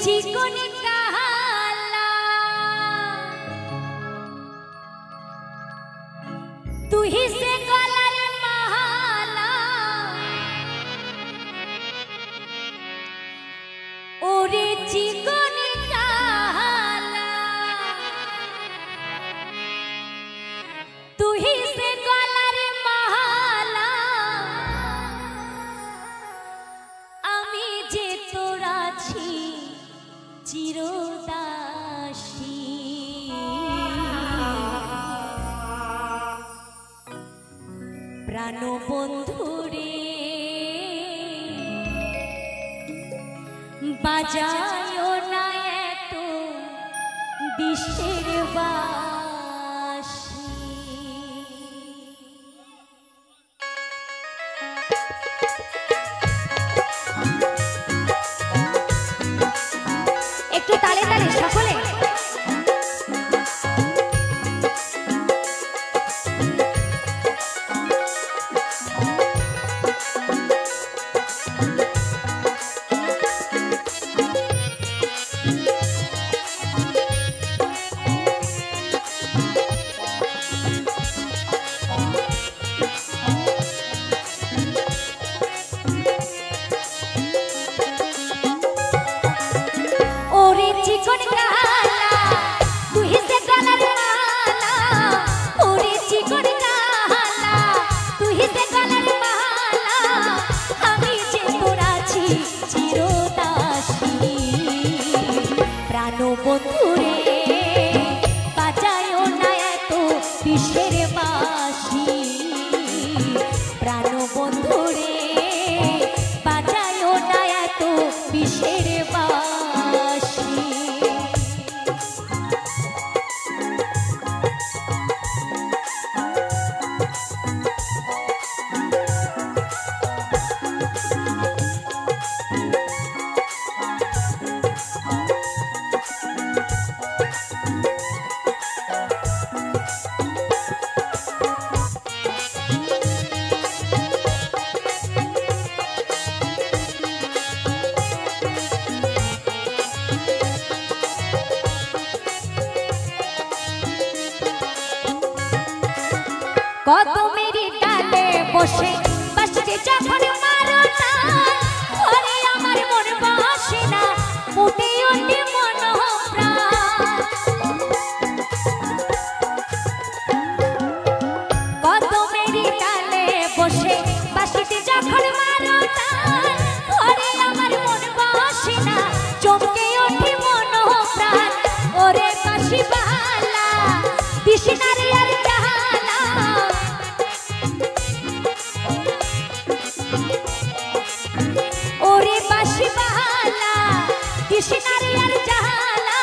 चिकनी काला तू ही से गला रे महाला ओरे चिकनी काला तू ही से गला रे महाला आमी जे तोरा छी चिरदासी प्राण बंधुरे बाजायो ना एतो विश्वेर बासी একটু তালে তালে সকলে चिकन काला तू ही से गला रे माला ओरे चिकन काला तू ही से गला रे माला আমি যে তোরা ছি চিরদাসী প্রাণ বন্ধুরে বাজায়ো না এত বিষের বাঁশি প্রাণ বন্ধুরে বাজায়ো না এত বিষের বাঁশি কত মেরি ডালে বসে বাসতে যখন মারো না ওরে আমার মন বসে না উঠে ওঠে মন প্রাণ কত মেরি ডালে বসে বাসতে যখন মারো না ওরে আমার মন বসে না চমকে ওঠে মন প্রাণ ওরে বাঁশি বালা দিশনারে আর জাহালা ওরে বাঁশি বালা দিশনারে আর জাহালা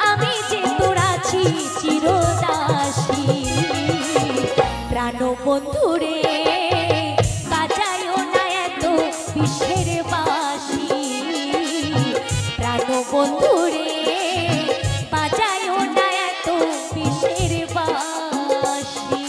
আমি যে তোরা ছি চিরদাসী প্রাণ বন্ধুরে বাজায়ো না এত বিষের বাঁশি প্রাণ বন্ধুরে বাজায়ো না এত বিষের বাঁশি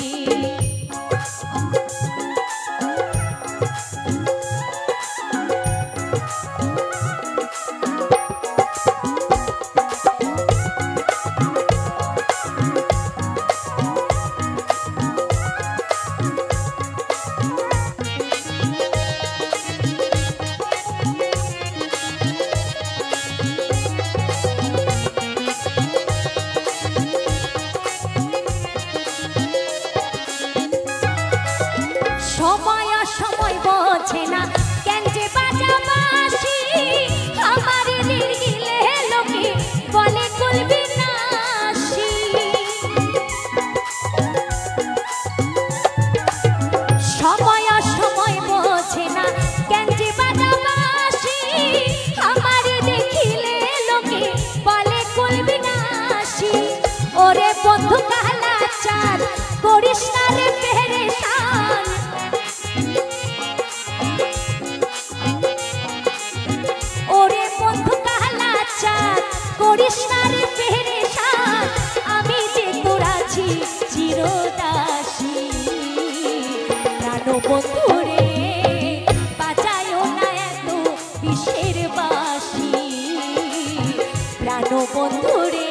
সময় সময় বোঝে না কেন যে বাজা বাঁশি আমার নির্গিলে লোকে বলে কুলবি নাশি সময় সময় বোঝে না কেন যে বাজা বাঁশি আমার দেখিলে লোকে বলে কুলবি নাশি ওরে বন্ধু কালা চাঁদ করিস না রে পেরেশান ওরে বন্ধু কালা চাঁদ করিস না রে পেরেশান আমি যে তোরা ছি চিরদাসী প্রাণ বন্ধুরে বাজায়ো না এত বিষের বাঁশি বন্ধুরে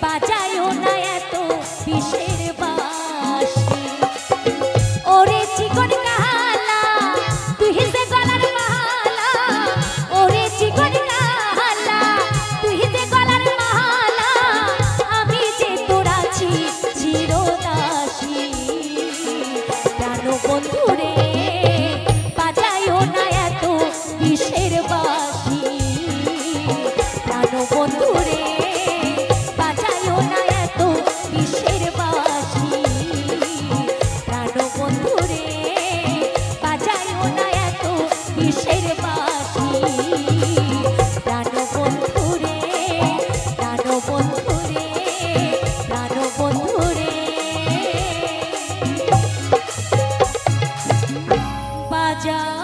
বাজায়ও না এত বিষের বাঁশি। ওরে চিকন কালা তুই যে গলার মালা, ওরে চিকন কালা তুই যে গলার মালা, আমি যে তোর আছি চিরদাসী। প্রাণ বন্ধুরে বাজায়ও না এত বিষের বাঁশি। প্রাণ বন্ধুরে বাজায়ও না এত বিষের বাঁশি। প্রাণ বন্ধুরে বাজায়ও না এত বিষের বাঁশি। প্রাণ বন্ধুরে, প্রাণ বন্ধুরে, প্রাণ বন্ধুরে বাজা।